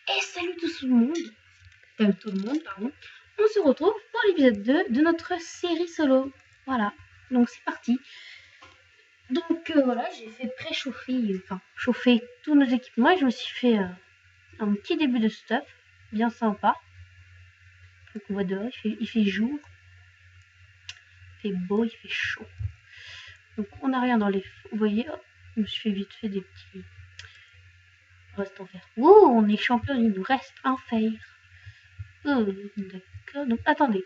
Et salut tout le monde, pardon. On se retrouve pour l'épisode 2 de notre série solo. Voilà, donc c'est parti. Donc voilà, j'ai fait chauffer tous nos équipements et je me suis fait un petit début de stuff, bien sympa. Donc on voit dehors, il fait jour, il fait beau, il fait chaud. Donc on n'a rien dans les... Vous voyez, hop, je me suis fait vite fait des petits... Reste en fer. Oh, on est champion, il nous reste un fer. Oh, d'accord, donc attendez.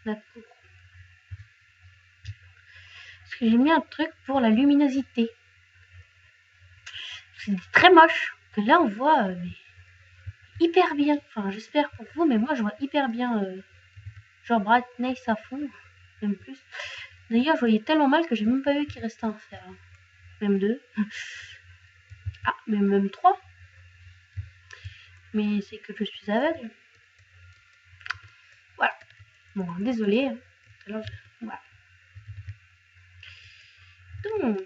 D'accord. Parce que j'ai mis un truc pour la luminosité. C'est très moche. Que là on voit hyper bien. Enfin j'espère pour vous, mais moi je vois hyper bien. Genre brightness à fond, même plus. D'ailleurs je voyais tellement mal que j'ai même pas vu qu'il restait un fer. Même deux. Ah, mais même trois. Mais c'est que je suis aveugle. Voilà. Bon, désolé. Alors, voilà. Donc,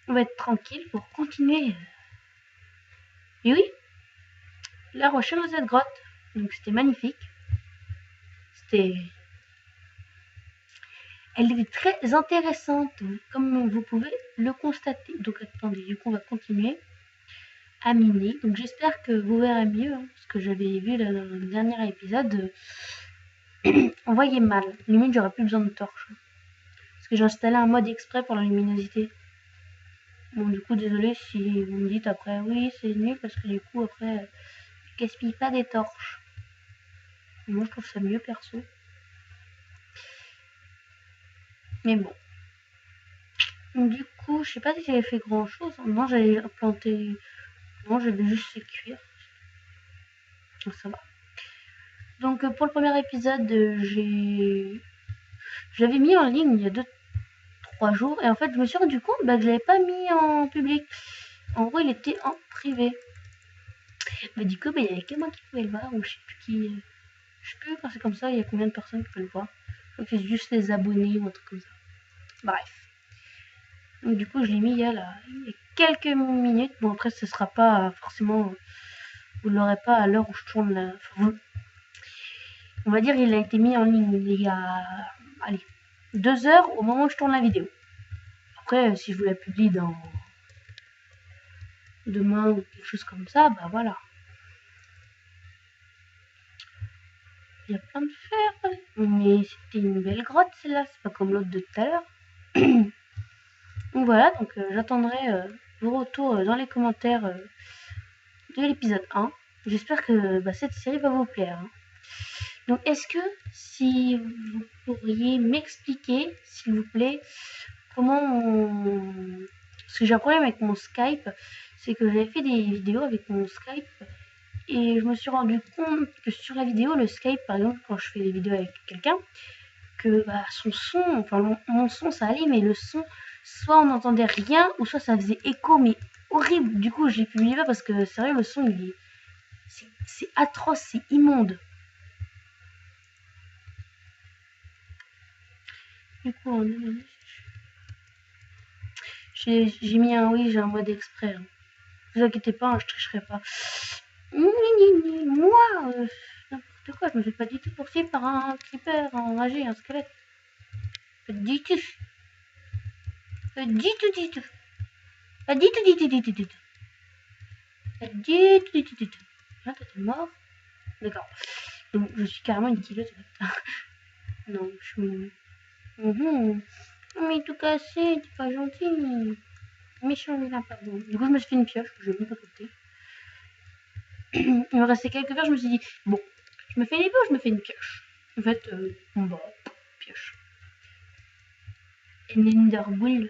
on va être tranquille pour continuer. Et oui, la recherche de cette grotte. Donc c'était magnifique. Elle était très intéressante, comme vous pouvez le constater. Donc attendez, du coup on va continuer à miner. Donc j'espère que vous verrez mieux, hein, parce que j'avais vu dans le dernier épisode, on voyait mal. Limite j'aurais plus besoin de torche. Parce que j'ai installé un mode exprès pour la luminosité. Bon du coup désolé si vous me dites après oui c'est nul parce que du coup après je gaspille pas des torches. Moi je trouve ça mieux perso. Mais bon. Du coup, je sais pas si j'avais fait grand chose. Non, j'avais planté. Non, j'avais juste fait cuire. Donc ça va. Donc pour le premier épisode, je l'avais mis en ligne il y a 2-3 jours. Et en fait, je me suis rendu compte que je l'avais pas mis en public. En gros, il était en privé. Mais du coup, il y avait que moi qui pouvait le voir. Ou je sais plus qui. Je sais plus quand c'est comme ça, il y a combien de personnes qui peuvent le voir. Je crois que c'est juste les abonnés ou un truc comme ça. Bref. Donc du coup, je l'ai mis il y a quelques minutes. Bon, après, ce sera pas forcément... Vous l'aurez pas à l'heure où je tourne la... Enfin, on va dire il a été mis en ligne il y a... Allez, 2 heures au moment où je tourne la vidéo. Après, si je vous la publie dans... demain ou quelque chose comme ça, bah voilà. Il y a plein de fer. Mais c'était une belle grotte celle-là. C'est pas comme l'autre de tout à l'heure. Donc voilà, donc j'attendrai vos retours dans les commentaires de l'épisode 1. J'espère que cette série va vous plaire. Hein. Donc est-ce que si vous pourriez m'expliquer, s'il vous plaît, comment on... Parce que j'ai un problème avec mon Skype, c'est que j'avais fait des vidéos avec mon Skype et je me suis rendu compte que sur la vidéo, le Skype par exemple, quand je fais des vidéos avec quelqu'un, que son son, enfin mon son ça allait, mais le son, soit on n'entendait rien ou soit ça faisait écho, mais horrible. Du coup, je l'ai publié pas parce que sérieux, le son il est... c'est atroce, c'est immonde. Du coup, j'ai mis un oui, j'ai un mode exprès. Hein. Ne vous inquiétez pas, hein, je tricherai pas. Moi, n'importe quoi, je me fais pas du tout poursuivre par un creeper enragé, un squelette. Pas du tout. Pas du tout, du tout. Pas du tout, du tout, du tout, du tout. Pas du tout, du tout, du tout. Là, toi, t'es mort. D'accord. Donc, je suis carrément une killeuse. Non, je suis... Mais tout cassé, t'es pas gentil. Méchant vilain, pardon. Du coup, je me suis fait une pioche, je vais même pas capter. Il me restait quelques verres, je me suis dit, bon, je me fais les bouts, je me fais une pioche. En fait, pioche. Une Enderbull.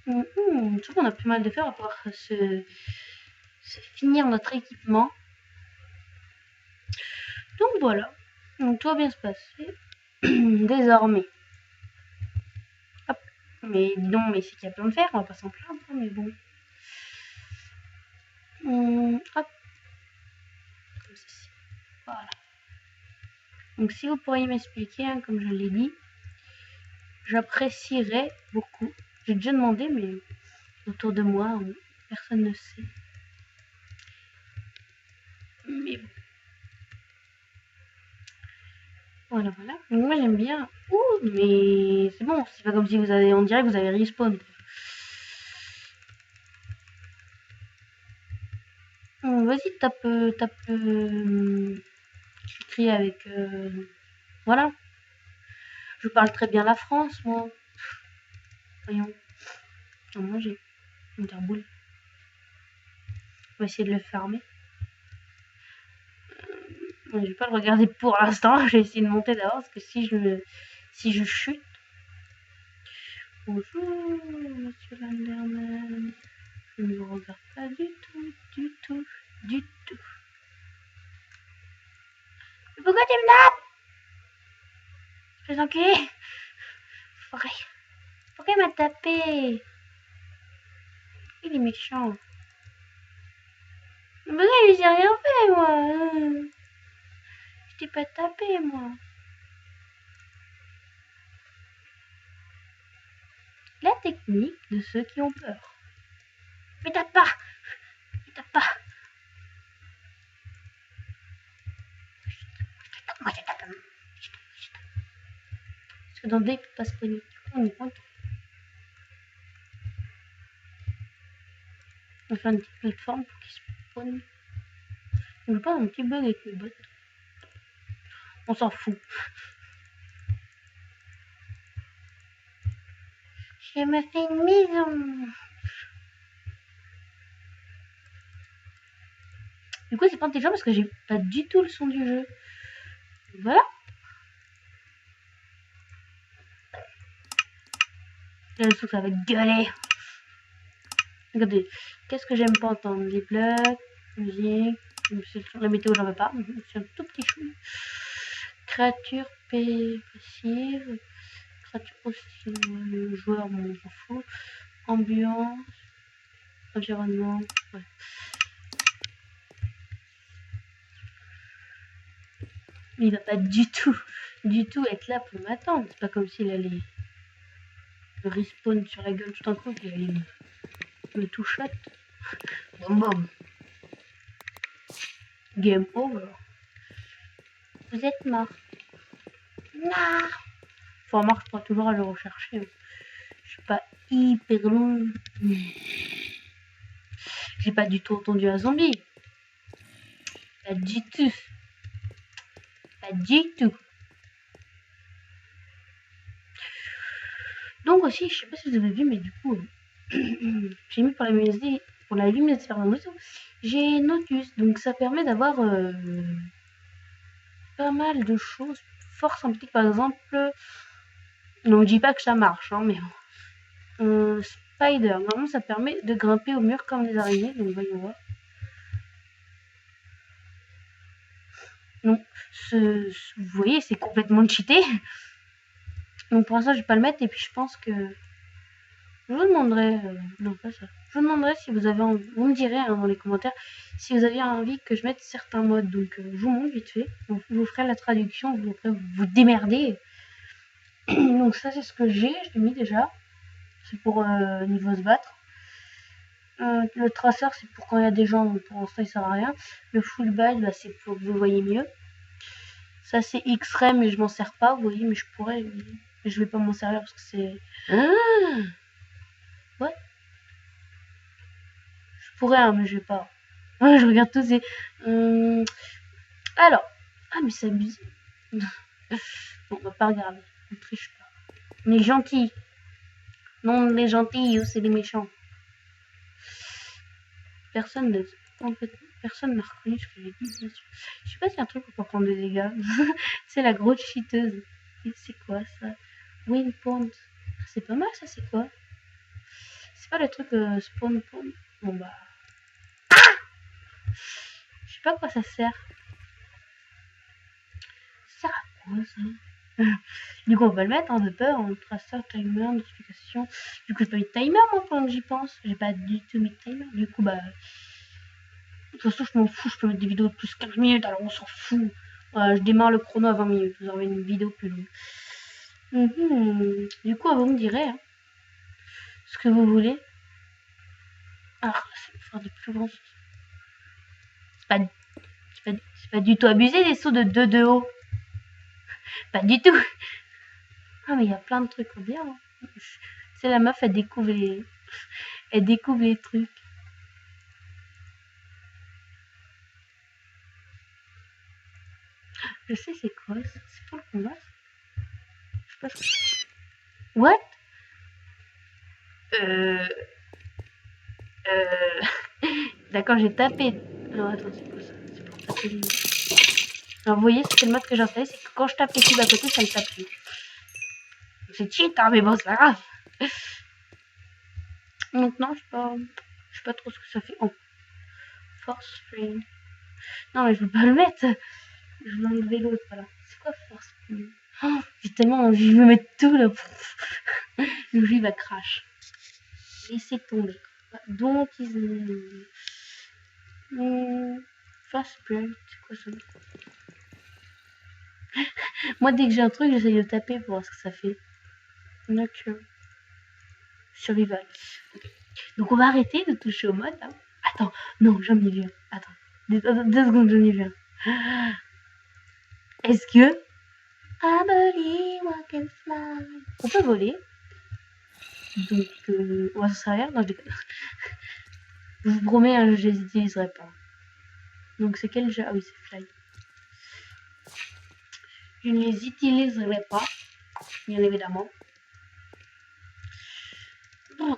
Je trouve qu'on a plus mal de fer à pouvoir se finir notre équipement. Donc voilà. Donc tout va bien se passer. Désormais. Hop. Mais non, mais c'est qu'il y a plein de fer, on va pas s'en plaindre, mais bon. Hop. Comme ceci. Voilà. Donc si vous pourriez m'expliquer, hein, comme je l'ai dit, j'apprécierais beaucoup. J'ai déjà demandé, mais autour de moi, personne ne sait. Mais bon. Voilà. Donc moi j'aime bien. Ouh, mais c'est bon, c'est pas comme si vous avez, on dirait que vous avez respawn. Vas-y, tape. J'écris avec. Voilà. Je parle très bien la France, moi. Voyons. On va manger. Une boule. On va essayer de le fermer. Je vais pas le regarder pour l'instant. Je vais essayer de monter d'abord parce que si je chute. Bonjour, monsieur Landerman. Je ne vous regarde pas du tout. Mais pourquoi tu me tapes? Je vais enculer. Pourquoi il m'a tapé? Il est méchant. Mais pourquoi j'ai rien fait, moi? Je t'ai pas tapé, moi. La technique de ceux qui ont peur. Mais tape pas. Moi, je tape. Parce que dans dès que pas spawner, on est content. On va faire une petite plateforme pour qu'il spawn. On veut pas un petit bug avec les bots. On s'en fout. Je me fais une maison. Du coup, c'est pas intelligent parce que j'ai pas du tout le son du jeu. Voilà. Là, le son, ça va gueuler. Regardez, qu'est-ce que j'aime pas entendre? Des blocs, musique, la météo, j'en veux pas. C'est un tout petit chou. Créature passive. Créature aussi, le joueur, bon, on s'en fout. Ambiance, environnement, ouais. Mais il va pas du tout être là pour m'attendre. C'est pas comme s'il allait me respawn sur la gueule tout d'un coup, qu'il allait me tout shot. Boum. Game over. Vous êtes mort. Non. Enfin, moi, je pourrais toujours aller le rechercher. Je suis pas hyper loin. J'ai pas du tout entendu un zombie. Pas du tout. Donc aussi, je sais pas si vous avez vu, mais du coup, j'ai mis pour la luminosité sur la moto, j'ai Notus. Donc ça permet d'avoir pas mal de choses fort sympathiques. Par exemple, non, je dis pas que ça marche, hein, mais Spider. Normalement, ça permet de grimper au mur comme les araignées. Donc voyons voir. Donc, vous voyez, c'est complètement cheaté. Donc pour l'instant, je vais pas le mettre. Et puis je pense que je vous demanderai, non pas ça. Je vous demanderai si vous avez envie, vous me direz hein, dans les commentaires si vous avez envie que je mette certains modes. Donc je vous montre vite fait. Donc, je vous ferai la traduction. Vous pourrez vous démerder. Donc ça c'est ce que j'ai. Je l'ai mis déjà. C'est pour niveau se battre. Le traceur c'est pour quand il y a des gens. Donc pour l'instant il sert à rien. Le full bite bah, c'est pour que vous voyez mieux. Ça c'est X-ray mais je m'en sers pas. Vous voyez mais je pourrais. Mais je vais pas m'en servir parce que c'est. Ouais. Je pourrais hein, mais je vais pas. Je regarde tous ces. Alors. Ah mais c'est abusé. Bon on va pas regarder. On triche pas. On est gentils. Non on est gentils ou c'est des méchants. Personne n'a reconnu ce que j'ai dit. Je sais pas si un truc pour prendre des dégâts. C'est la grosse cheateuse. C'est quoi ça? Win point. C'est pas mal ça, c'est quoi? C'est pas le truc spawn point. Bon bah. Je sais pas à quoi ça sert. Ça sert à quoi ça? Du coup on va le mettre en de peur, en tracer, timer, notification. Du coup j'ai pas mis de timer moi pendant que j'y pense. J'ai pas du tout mis de timer. Du coup bah. De toute façon, je m'en fous, je peux mettre des vidéos de plus 15 minutes, alors on s'en fout. Je démarre le chrono à 20 minutes, vous aurez une vidéo plus longue. Du coup, vous me direz, hein, ce que vous voulez. Alors, c'est pour faire de plus grands sauts. C'est pas du tout abusé des sauts de 2 de haut. Pas du tout. Ah, mais il y a plein de trucs bien. Hein. C'est la meuf, elle découvre les trucs. Je sais c'est quoi ça. C'est pour le combat. Je sais pas ce que... What? D'accord, j'ai tapé. Non, attends, c'est quoi ça? C'est pour taper les... Alors, vous voyez, c'est le mode que j'ai installé, c'est que quand je tape les cubes à côté, ça ne tape plus. C'est cheat, hein, mais bon, c'est pas grave. Donc, non, je sais pas trop ce que ça fait. Oh. Force Spring. Non, mais je veux pas le mettre. Je vais enlever l'autre, voilà. C'est quoi Force Spring? Oh, j'ai tellement envie de mettre tout là. Le jeu va crash. Laissez tomber. Donc, ils ont... Force Spring, c'est quoi ça? Moi, dès que j'ai un truc, j'essaye de taper pour voir ce que ça fait. Nature. Survival. Okay. Donc, on va arrêter de toucher au mode. Hein. Attends, non, j'en ai vu un. Attends, deux secondes, j'en ai vu un. Est-ce que... I believe I can fly. On peut voler. Donc, on va s'en servir. Non, je déconne. Je vous promets, hein, je les utiliserai pas. Donc, c'est quel jeu? Ah oui, c'est Fly. Je ne les utiliserai pas, bien évidemment.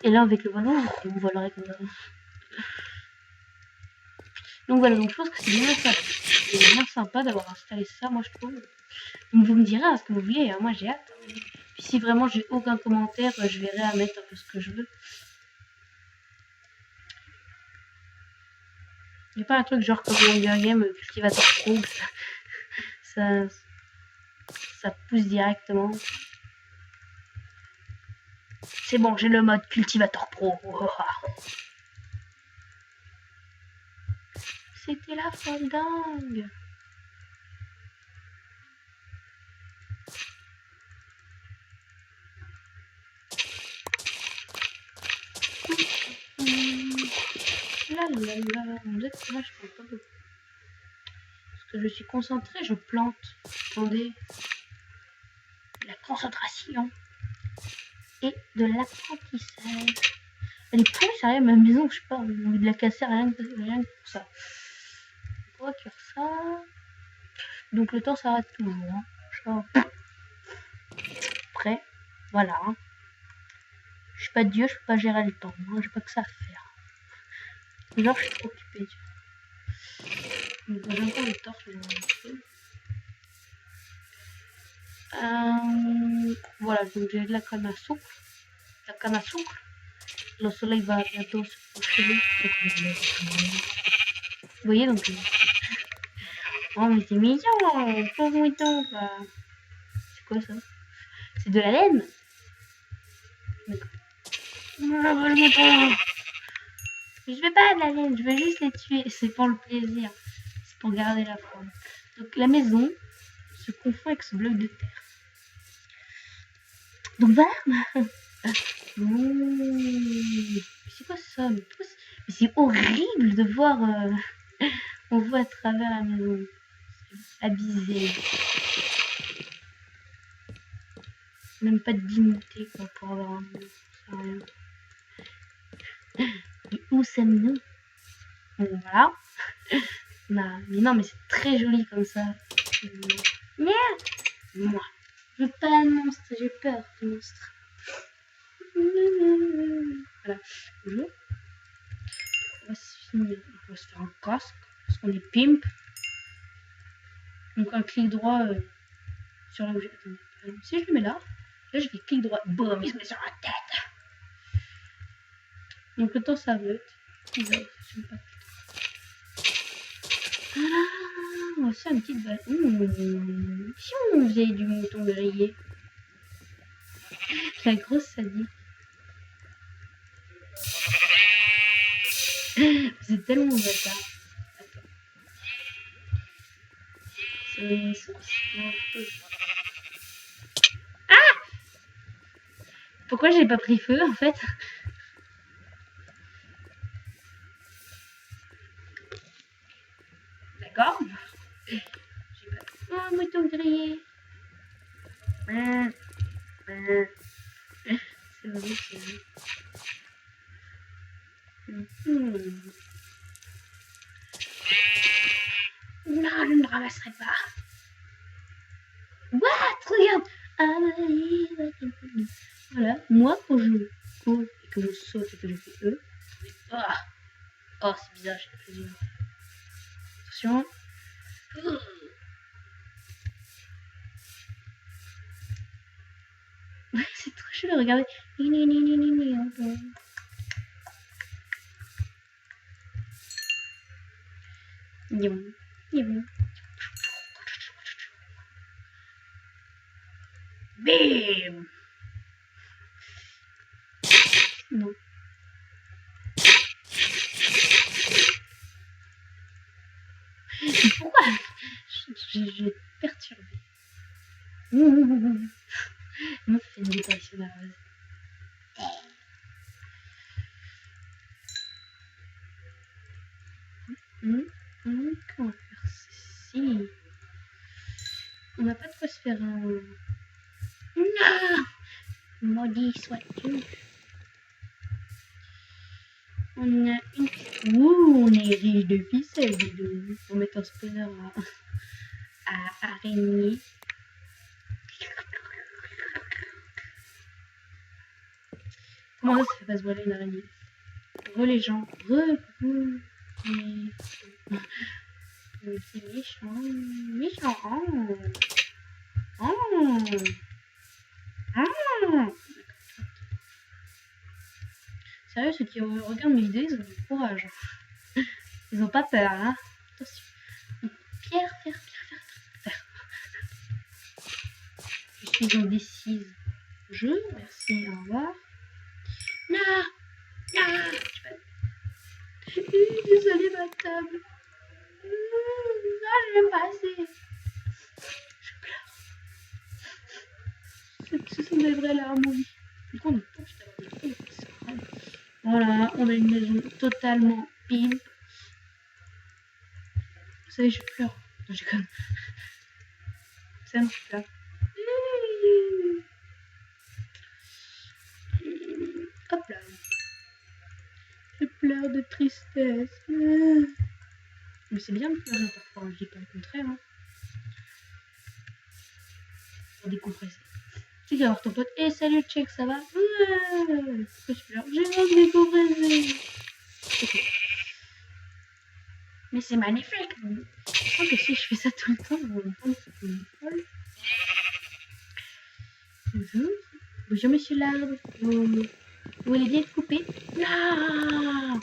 Et là, avec le ballon, on volerait comme ça. Donc voilà, donc je pense que c'est bien sympa d'avoir installé ça, moi je trouve. Donc vous me direz hein, ce que vous voulez, hein, moi j'ai hâte. Puis si vraiment j'ai aucun commentaire, je verrai à mettre un peu ce que je veux. Il n'y a pas un truc genre comme Hunger Game, Cultivator Pro, ça pousse directement. C'est bon, j'ai le mode Cultivator Pro. C'était la folle dingue. On dirait que là je plante pas beaucoup. Parce que je suis concentrée, je plante. Attendez. La concentration. Et de l'apprentissage. Elle est pourrie, sérieux, ma maison, je sais pas, j'ai envie de la casser rien que pour ça. On va faire ça. Donc le temps s'arrête toujours. Hein. Prêt. Voilà. Hein. Je suis pas Dieu, je peux pas gérer le temps. Hein. J'ai pas que ça à faire. Genre, je suis trop occupée. Donc j'ai encore le torse. Voilà, donc j'ai de la canne à sucre. La canne à sucre. Le soleil va bientôt se coucher. Vous voyez donc. Oh mais c'est mignon, pauvre mouton quoi. C'est quoi ça? C'est de la laine? D'accord. Oh, le mouton. Je veux pas de la laine, je veux juste les tuer. C'est pour le plaisir. C'est pour garder la forme. Donc la maison se confond avec ce bloc de terre. Donc voilà. C'est quoi ça? Mais c'est horrible de voir. On voit à travers la maison. Abusé. Même pas de dignité quoi, pour avoir un maison. Ça rien. Et où sommes-nous? Bon, voilà. Bah, mais non, mais c'est très joli comme ça. Merde. Moi. Je veux pas de monstre, j'ai peur de monstres. Voilà. Bonjour. On va se faire un casque parce qu'on est pimp. Donc un clic droit sur l'objet. Attendez. Si je le mets là je fais clic droit. Boum, il se met sur la tête. Donc le temps s'arrête. On va faire une petite balle. Si on faisait du mouton grillé. La grosse sadique. C'est tellement bâtard. Ah! Pourquoi j'ai pas pris feu en fait? d'accord. J'ai pas... Oh, mouton grillé. C'est vrai, c'est vrai. Non, je ne ramasserai pas. What? Regarde. Voilà, moi quand je cours et que je saute et que je fais E. Oh, c'est bizarre, j'ai fait plaisir. Attention. C'est trop chelou, regardez. Bim. Non. Pourquoi je vais perturber. Moi, ça fait une décoration nerveuse. Comment faire ceci? On n'a pas de quoi se faire un... Non! Maudit sois-tu. On a une... Ouh, on est riche de ficelles, dis donc. On met un spawner à araignée. Comment ça fait pas se voiler une araignée? Les gens. C'est méchant. Méchant. Sérieux, ceux qui regardent mes vidéos, ils ont du courage. Ils ont pas peur, hein. Attention. Pierre. Je suis indécise. Merci, au revoir. Non. Désolée, ma table. Je vais me passer. Je pleure. Ce sont des vraies larmes, oui. Du coup, on est tous d'avoir des trucs. Voilà, on a une maison totalement pimp. Vous savez, je pleure. Non, je déconne. C'est un petit pleure. Hop là. Je pleure de tristesse. Mais c'est bien de pleurer parfois, je dis pas le contraire. Hein. Pour décompresser. Tu vas voir ton pote. Eh, salut, check, ça va? Pourquoi tu pleures? J'ai envie de décompresser. Okay. Mais c'est magnifique. Je crois que si je fais ça tout le temps, vous me prendre pour une folle. Bonjour, monsieur l'arbre. Vous voulez bien être coupé? Non.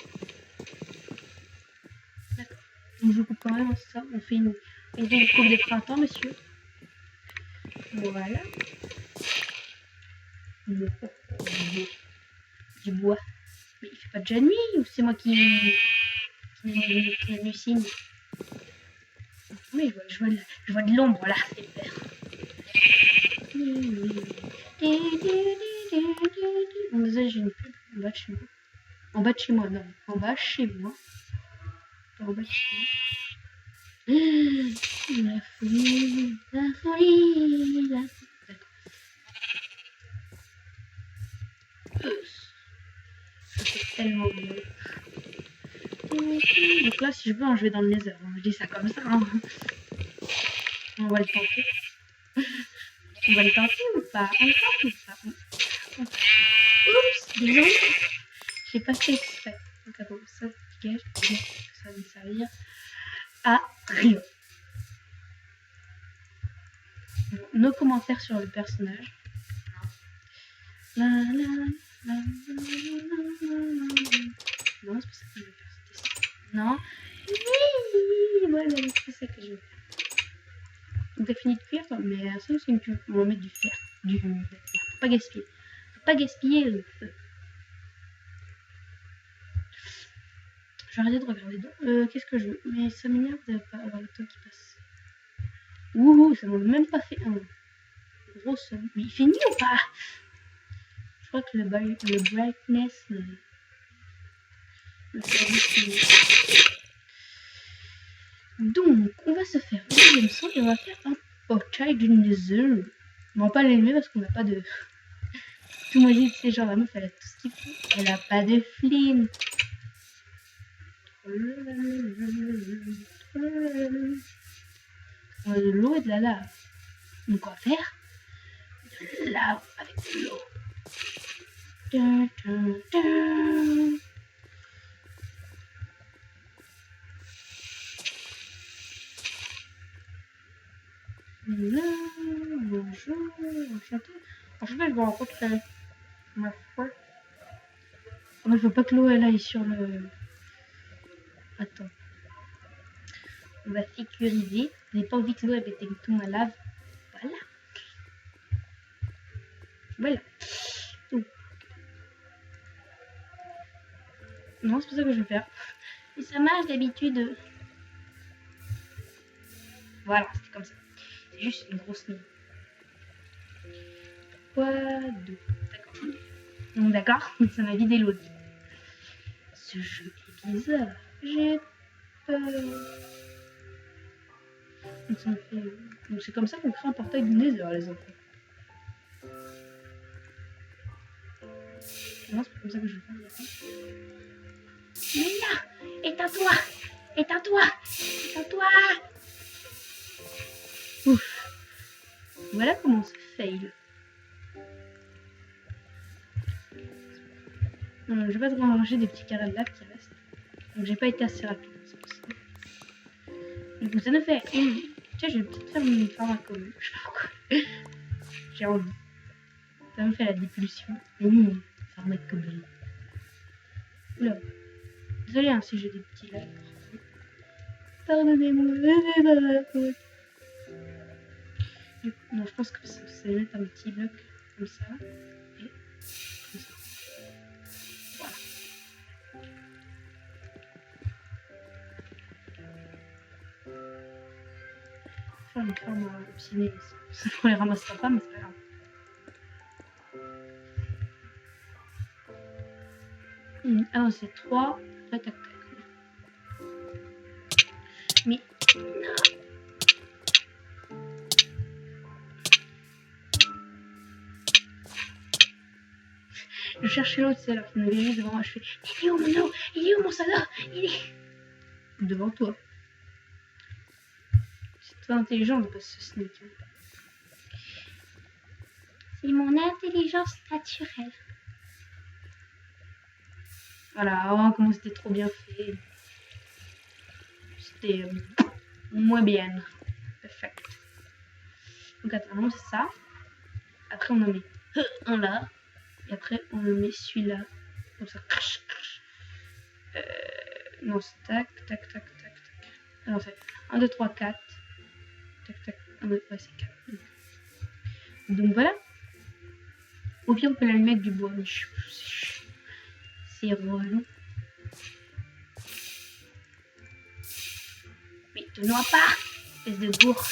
D'accord. Donc je coupe quand même, c'est ça. On fait une coupe des printemps, monsieur. Voilà. Du bois. Mais il fait pas déjà nuit ou c'est moi qui hallucine? Oui, je vois de l'ombre là, c'est vert. Bon, désolé, j'ai une pub en bas de chez moi. En bas de chez moi, non. En bas chez moi. Pas en bas de chez moi. La folie. D'accord. Ça fait tellement bien. Donc là, si je veux, je vais dans le nether. Je dis ça comme ça. Hein. On va le tenter. On va le tenter ou pas? On le tente ou pas? Oups, désolé. J'ai pas fait exprès. Donc attends, ça dégage. Ça va me servir à rien. Bon, nos commentaires sur le personnage. Non, c'est pas ça que je vais faire. C'était ça. Non. Oui, voilà, c'est ça que je vais faire. Donc t'as fini de cuire, toi, mais ça c'est une cuve. On va mettre du fer. Faut pas gaspiller. Faut pas gaspiller le feu. Je vais arrêter de regarder. Qu'est-ce que je veux? Mais ça m'énerve de pas avoir le temps qui passe. Ouh, ça m'a même pas fait un gros son. Mais il fait nuit ou pas? Je crois que le brightness le service. Donc, on va se faire le deuxième son et on va faire un portail du Nether. On va pas l'élever parce qu'on n'a pas de... Tout moi dit, c'est genre la meuf, elle a tout ce qu'il faut. Elle a pas de flint. On a de l'eau et de la lave. Donc on va faire de la lave avec de l'eau. Bonjour, enchanté. Enchanté, je vous rencontre ma foi. Moi, je veux pas que l'eau elle aille sur le... Attends. On va sécuriser. Je n'ai pas envie que l'eau elle éteigne tout ma lave. Voilà. Voilà. Donc. Non, c'est pas ça que je vais faire. Et ça marche d'habitude. Voilà, c'était comme ça. C'est juste une grosse ligne. 3, 2. D'accord. Donc d'accord, ça m'a vidé l'eau. Ce jeu est bizarre. J'ai peur. Donc ça me fait... Donc c'est comme ça qu'on crée un portail du Nether, les enfants. Non, c'est pas comme ça que je vais faire. Mila, éteins-toi, éteins-toi, éteins-toi. Ouf. Voilà comment on se fail. Je vais pas trop manger des petits carrés de lave qui restent. Donc j'ai pas été assez rapide. C'est pour ça. Du coup ça nous fait une... Tiens, je vais peut-être faire une pharmacopée. Je sais pas pourquoi. J'ai envie. Ça me fait la dépulsion. Pharmacopée. Oula. Désolé hein, si j'ai des petits lags. Pardonnez-moi. Non, je pense que c'est mettre un petit bloc comme ça. Et comme ça. Voilà. Faire une ferme obstinée. On les ramassera pas, mais c'est pas grave. Ah non, c'est 3. Tac, tac, tac. Mais... Je cherchais l'autre, c'est alors qu'il m'avait juste devant moi. Je fais, il est où mon eau? Il est où mon soda? Il est devant toi. C'est très intelligent de pas se sneaker. C'est mon intelligence naturelle. Voilà, oh, comment c'était trop bien fait. C'était moins bien. Perfect. Donc attends, c'est ça. Après on en met un là. Et après on le met celui-là. Comme ça. Non, c'est tac, tac, tac, tac, tac. Alors c'est 1, 2, 3, 4. Tac, tac. 1, 2, ouais, c'est 4. Donc voilà. Au pire, on peut l'allumer avec du bois. Mais c'est relou. Mais te noie pas, espèce de bourre.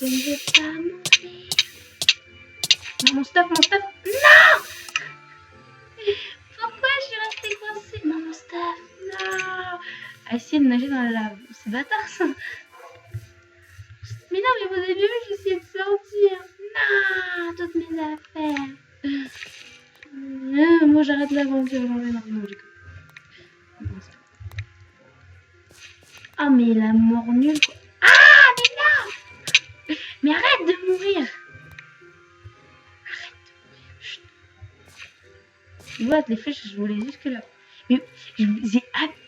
Non, je ne veux pas mourir. Non, mon stuff, mon stuff. Non. Pourquoi je suis restée coincée? Non, mon stuff, non. À essayer de nager dans la lave. C'est bâtard ça. Mais non, mais vous avez vu, j'essayais de sortir. Non, toutes mes affaires. Moi j'arrête l'aventure, j'en ai marre. Non, j'ai que... Ah, mais la mort nulle quoi. Ah, mais non. Mais arrête de mourir. Arrête de mourir. Chut. Tu vois, les flèches, je voulais jusque là. Mais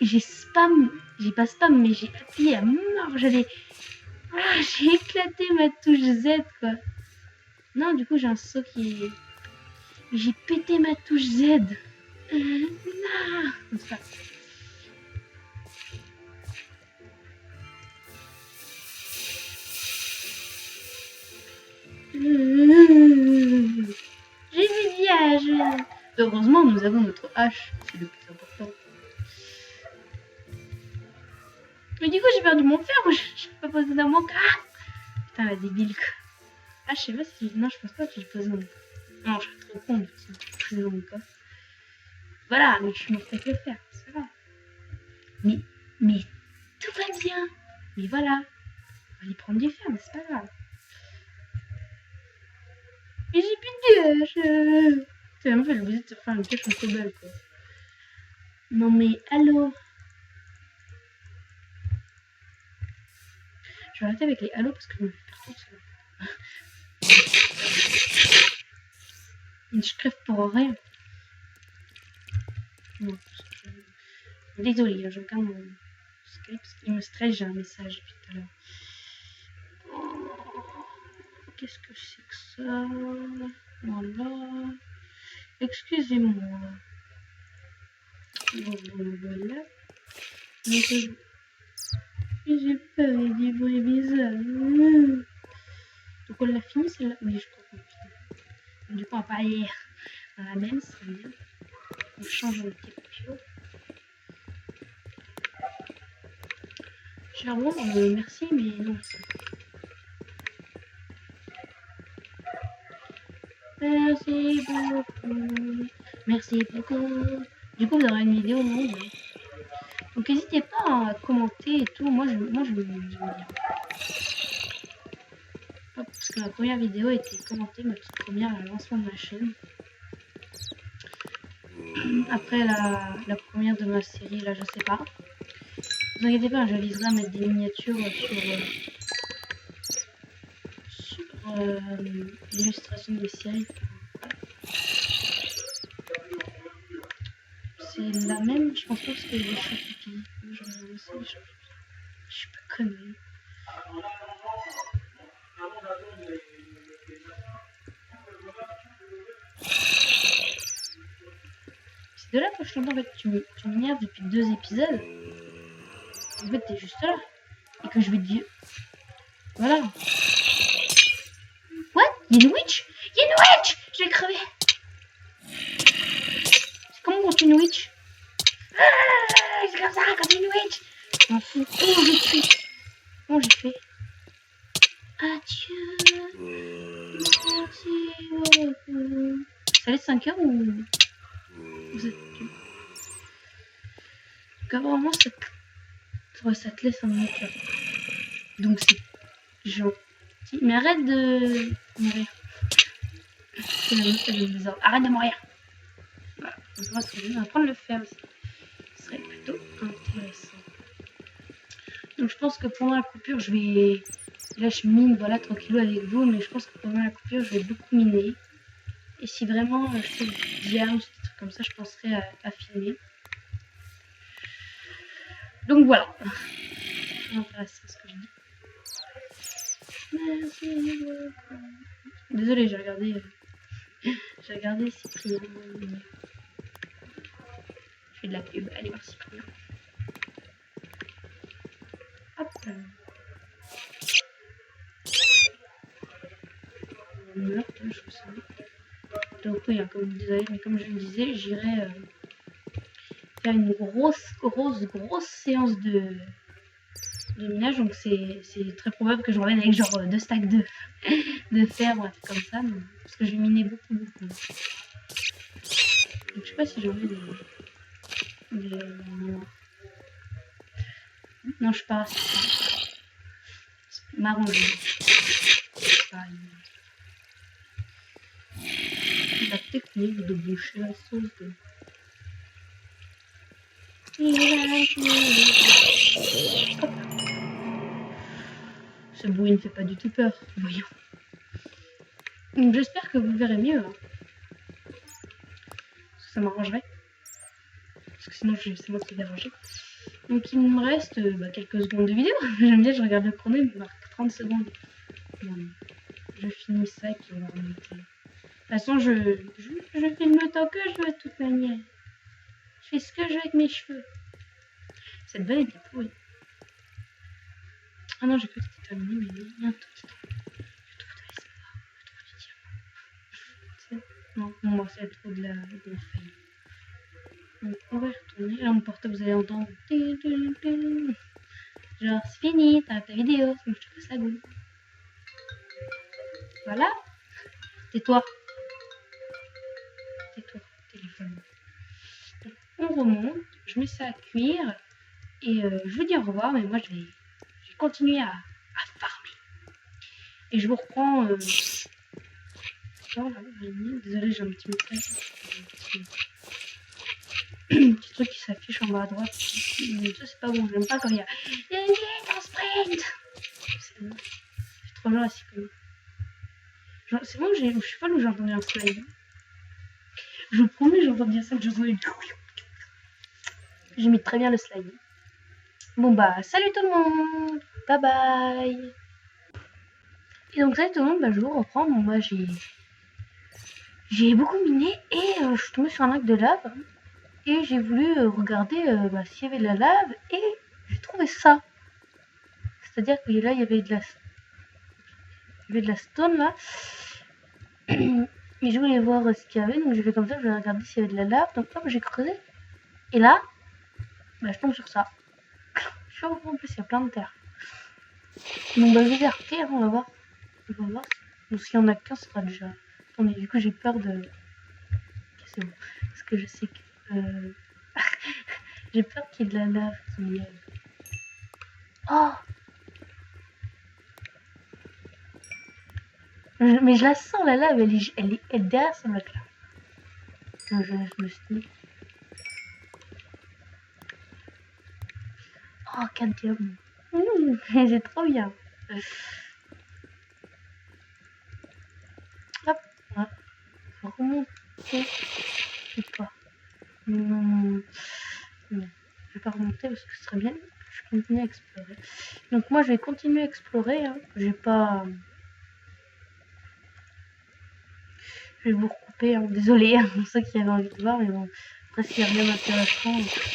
j'ai spam. J'ai pas spam, mais j'ai appuyé à mort. J'avais... Ah, j'ai éclaté ma touche Z quoi. Non, du coup j'ai un saut qui... J'ai pété ma touche Z. Non. Comme ça. J'ai vu diage. Heureusement, nous avons notre hache. C'est le plus important. Mais du coup, j'ai perdu mon fer. Je peux pas poser dans mon cas. Putain, la débile quoi. Ah, je sais pas si... Non, je pense pas que j'ai posé dans mon cas. Non, je serais trop con de poser dans mon cas. Voilà, mais je suis morte avec le fer. C'est pas grave. Mais Mais tout va bien. Mais voilà. On va aller prendre du fer, mais c'est pas grave. Mais j'ai plus de pioche. C'est vraiment fait l'obligé de se faire une pioche en cobble, quoi. Non mais, allô. Je vais arrêter avec les halos parce que je me fais partout ça. Je crève pour rien. Non, désolée, je regarde mon Skype parce qu'il me stresse, j'ai un message depuis tout à l'heure. Qu'est-ce que c'est que ça? Voilà. Excusez-moi. Voilà. J'ai peur des bruits bizarres. Donc on l'a fini celle-là? Oui, je crois qu'on l'a fini. Du coup, on va pas aller dans la même, c'est bien. On change un petit peu. Charbon, merci, mais non. Merci beaucoup. Merci beaucoup. Du coup, vous aurez une vidéo longue. Donc, n'hésitez pas à commenter et tout. Moi, je me dis bien. Parce que ma première vidéo a été commentée, ma toute première à lancement de ma chaîne. Après la première de ma série, là, je sais pas. Vous inquiétez pas, j'aviserai à mettre des miniatures sur l'illustration des séries. C'est la même, je pense pas, parce que les chats pipi. Je suis pas conne. C'est de là que je t'entends, en fait, tu m'énerves depuis 2 épisodes. En fait, t'es juste là. Et que je vais te dire. Voilà. What? Y'a une witch? Y'a une witch! Je vais crever. C'est comment quand une witch? Ah, c'est comme ça, quand une witch. Je m'en fous. Oh, j'ai tué. Comment j'ai fait? Adieu. Merci beaucoup. Ça laisse 5 heures ou vous êtes plus? Vraiment, ça te laisse un minute là. Donc c'est gentil. Mais arrête de mourir. Arrête de mourir. Voilà. On va prendre le fer aussi. Ce serait plutôt intéressant. Donc je pense que pendant la coupure, je vais... Là je mine, voilà, tranquillou avec vous. Mais je pense que pendant la coupure, je vais beaucoup miner. Et si vraiment je fais du diamant, des trucs comme ça, je penserai à filmer. Donc voilà. C'est intéressant ce que je dis. Merci beaucoup. Désolée, j'ai regardé Cyprien. Je fais de la pub. Allez voir Cyprien. Hop. Meurtre, je me sens. Donc oui, hein, comme je le disais, j'irai faire une grosse séance de minage. Donc c'est très probable que je revienne avec genre 2 stacks de fer ou un truc comme ça. Mais, parce que je vais miner beaucoup. Donc je sais pas si j'ai envie des... Non, je sais pas. M'arranger. La technique de boucher la sauce de... Ce bruit ne fait pas du tout peur, voyons. Donc j'espère que vous verrez mieux. Hein. Parce que ça m'arrangerait. Parce que sinon c'est moi qui vais déranger. Donc il me reste quelques secondes de vidéo. J'aime bien, je regarde le chrono, il me marque 30 secondes. Bon, je finis ça et puis on va remonter. De toute façon, je filme tant que je veux de toute manière. Je fais ce que je veux avec mes cheveux. Cette vanne était pourrie. Ah non, j'ai cru que c'était terminé, mais il y a un tout petit truc. Je trouve de l'espoir. Je trouve du diamant. Non, moi c'est trop de la faille. Donc on va retourner. Là, mon portable, vous allez entendre. Genre, c'est fini, t'arrêtes ta vidéo. Sinon, je te passe la boule. Voilà. Tais-toi. Tais-toi, téléphone. Donc, on remonte. Je mets ça à cuire. Et je vous dis au revoir, mais moi je vais continuer à farmer. Et je vous reprends... Non, là, désolé, j'ai un petit message. Petit truc qui s'affiche en bas à droite. Mais ça, c'est pas bon. J'aime pas quand il y a un sprint. C'est trop long assis comme. C'est bon, je sais pas où j'ai entendu un slide. Je vous promets, j'ai entendu ça, que j'entendais. J'imite très bien le slide. Bon bah, salut tout le monde. Bye bye. Et donc, salut tout le monde, bah, je vous reprends. Bon, moi, j'ai beaucoup miné et je suis tombée sur un lac de lave. Et j'ai voulu regarder s'il y avait de la lave et j'ai trouvé ça. C'est-à-dire que là, il y avait de la stone là. Et je voulais voir ce qu'il y avait, donc j'ai fait comme ça, je vais regarder s'il y avait de la lave. Donc hop, j'ai creusé. Et là, bah, je tombe sur ça. Je suis en plus, il y a plein de terre. Donc bah, je vais arrêter, on va voir. On va voir. Donc s'il y en a qu'un, ce sera déjà. Attendez, du coup j'ai peur de. C'est bon. Parce que je sais que. J'ai peur qu'il y ait de la lave qui. Oh! Mais je la sens la lave, elle est derrière ce bloc là. Je me suis dit. Oh, cadmium. C'est trop bien. Hop, voilà. Faut remonter. Ou pas. Non. Je vais pas remonter parce que ce serait bien. Je continue à explorer. Donc moi je vais continuer à explorer. Hein. Je vais vous recouper. Hein. Désolé hein, pour ceux qui avaient envie de voir, mais bon. Après s'il n'y a rien d'intéressant,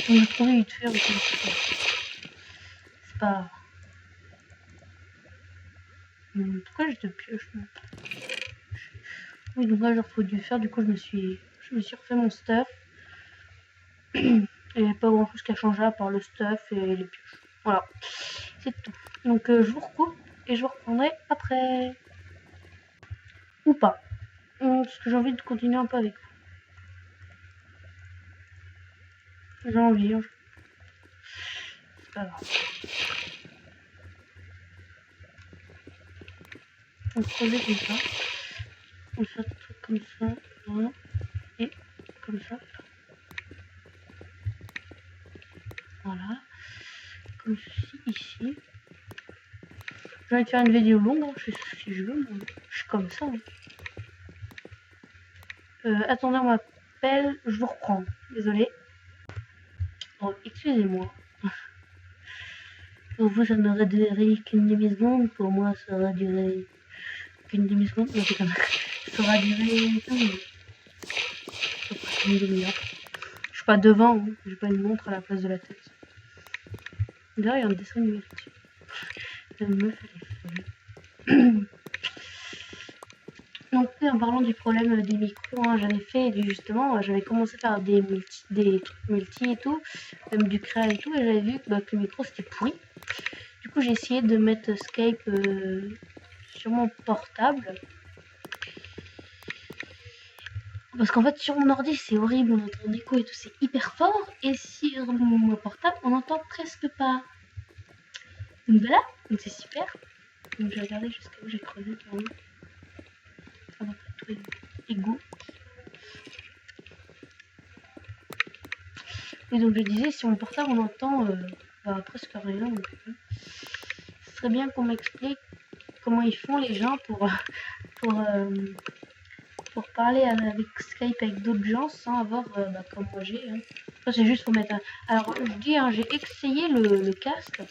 on va trouver vite fait. C'est pas. Pourquoi j'ai de pioche? Oui, donc là, j'aurais dû faire. Du coup, je me suis refait mon stuff. Et il n'y a pas grand chose qui a changé à part le stuff et les pioches. Voilà, c'est tout. Donc, je vous recoupe et je vous reprendrai après. Ou pas. Parce que j'ai envie de continuer un peu avec vous. J'ai envie. Hein. C'est pas grave. On creuser comme ça. On fait un truc comme ça. Voilà. Et comme ça. Voilà. Comme ceci, ici. Je vais faire une vidéo longue, hein, si je veux. Je suis comme ça. Hein. Attendez, on m'appelle. Je vous reprends. Désolé. Oh, excusez-moi. Pour vous, ça n'aurait duré qu'une demi-seconde. Pour moi, ça aurait duré qu'une demi-seconde. Non, c'est comme ça. Ça aura duré 15 minutes. Une demi-heure. Je suis pas devant. Hein. J'ai pas une montre à la place de la tête. D'ailleurs, il y a un dessin animé là-dessus. La meuf, elle est folle. Donc, en parlant du problème des micros, hein, j'avais commencé à faire des trucs multi et tout, même du créa et tout, et j'avais vu que le micro c'était pourri. Du coup, j'ai essayé de mettre Skype sur mon portable. Parce qu'en fait, sur mon ordi, c'est horrible, on entend l'écho et tout, c'est hyper fort, et sur mon portable, on n'entend presque pas. Donc voilà, donc c'est super. Donc j'ai regardé jusqu'à où j'ai creusé, par exemple. À peu près tous les égouts. Et donc je disais, sur mon portable on entend presque rien. Donc, ce serait bien qu'on m'explique comment ils font les gens pour parler avec Skype avec d'autres gens sans avoir comme moi j'ai. Hein. C'est juste pour mettre un. Alors je dis, hein, j'ai essayé le casque.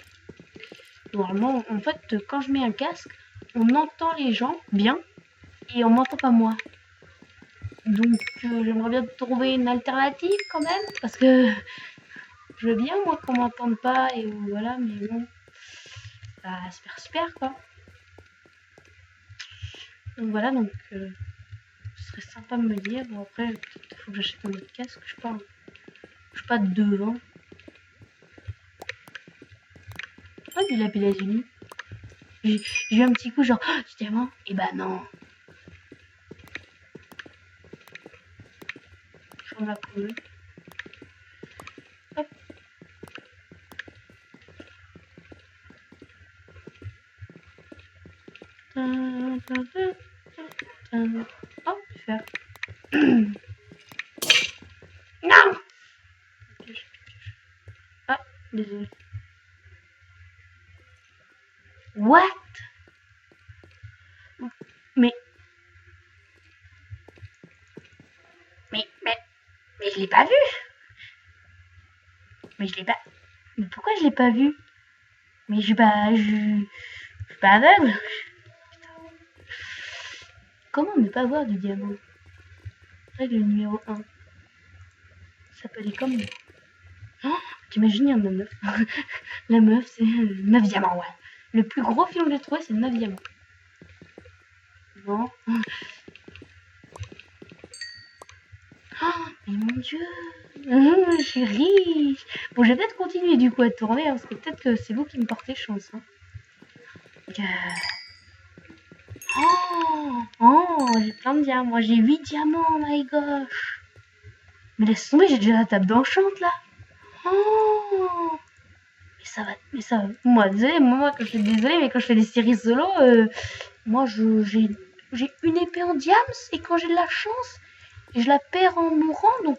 Normalement, en fait, quand je mets un casque, on entend les gens bien et on m'entend pas moi. Donc j'aimerais bien trouver une alternative quand même parce que je veux bien moi qu'on m'entende pas et voilà, mais bon, bah super quoi. Donc voilà, donc ce serait sympa de me dire. Bon après peut-être faut que j'achète un autre casque, je suis pas devant. Ah du lapis lazuli. J'ai eu un petit coup genre c'était bon et bah non. Je ferme la commode. Hop. Désolé. What? Mais... Mais je l'ai pas vu. Mais je l'ai pas... Mais pourquoi je l'ai pas vu? Mais je suis pas... Je suis pas aveugle. Comment ne pas voir du diamant? Règle numéro 1. Ça peut aller comme... Oh, t'imagines, il y en a 9. La meuf, c'est 9 diamants, ouais. Le plus gros film que j'ai trouvé, c'est 9 diamants. Bon. Oh, mais mon dieu. Je suis riche. Bon, je vais peut-être continuer du coup à tourner, hein, parce que peut-être que c'est vous qui me portez chance. Hein. Oh, j'ai plein de diamants. Moi, j'ai 8 diamants, oh my gosh. Mais laisse tomber, j'ai déjà la table d'enchante, là. Oh. Mais ça va. Moi, désolé, moi, quand je fais désolé, mais quand je fais des séries solo, moi, j'ai une épée en diams, et quand j'ai de la chance, je la perds en mourant, donc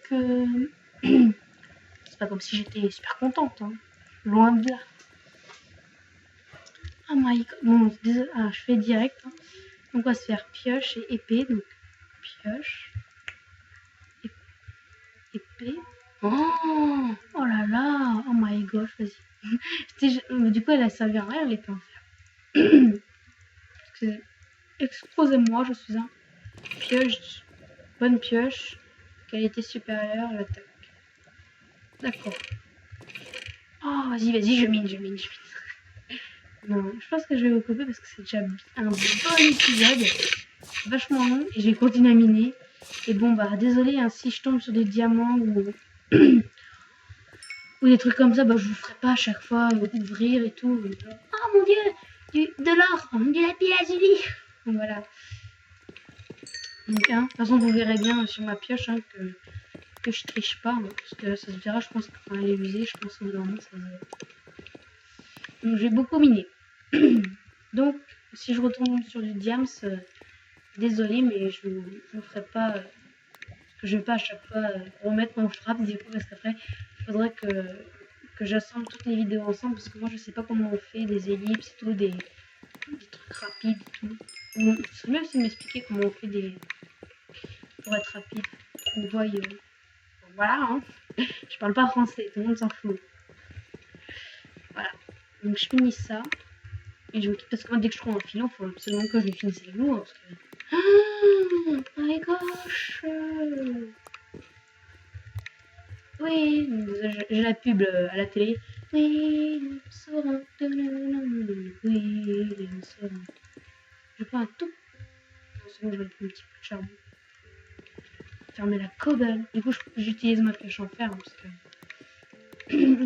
c'est pas comme si j'étais super contente, hein. Loin de là. Oh my god. Bon, désolé, je fais direct. Hein. Donc on va se faire pioche et épée, donc pioche, épée. Oh, oh là là, oh my gosh, vas-y. Du coup, elle a servi à rien, l'épée en fer. Excusez-moi, je suis un pioche, bonne pioche, qualité supérieure, l'attaque. D'accord. Oh, vas-y, je mine. Non, je pense que je vais vous couper parce que c'est déjà un bon épisode, vachement long, et je vais continuer à miner. Et bon, bah, désolé, hein, si je tombe sur des diamants ou des trucs comme ça, bah, je vous ferai pas à chaque fois ouvrir et tout. Oh mon dieu, de l'or, du lapis lazuli. Donc voilà. Donc, hein, de toute façon, vous verrez bien sur ma pioche hein, que je triche pas, hein, parce que ça se verra, je pense, quand elle est usée, je pense au bout d'un moment, ça se verra. Donc j'ai beaucoup miné. Donc, si je retombe sur du diams, désolé, mais je ne ferai pas... je vais pas à chaque fois remettre mon frappe du coup, parce qu'après, il faudrait que j'assemble toutes les vidéos ensemble, parce que moi, je sais pas comment on fait des ellipses et tout, des trucs rapides et tout. Donc, ce serait mieux aussi de m'expliquer comment on fait pour être rapide. On voit... voilà, hein. Je parle pas français, tout le monde s'en fout. Voilà. Donc, je finis ça. Et je me quitte parce que moi, dès que je trouve un filon, il faut absolument que je le finisse avec vous. Hein, parce que... Oh my gosh. Oui, j'ai la pub à la télé. Oui, nous saurons. Oui, nous saurons. Je prends un tout. Non, c'est bon, je vais mettre un petit peu de charbon. Fermer la cobble. Du coup, j'utilise ma pioche en fer. Hein, parce que...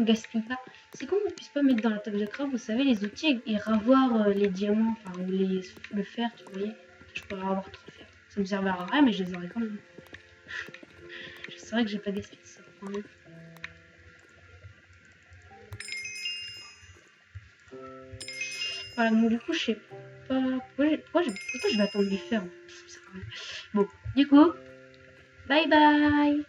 gaspille pas. C'est con qu'on puisse pas mettre dans la table de craft, vous savez, les outils et ravoir les diamants, enfin, ou le fer, tu voyais. Je pourrais avoir trop de fer. Ça me servira à rien, mais je les aurais quand même. C'est vrai que j'ai pas gaspillé ça. Hein. Voilà, donc du coup, je sais pas. Pourquoi je vais attendre du fer? Bon, du coup, bye bye!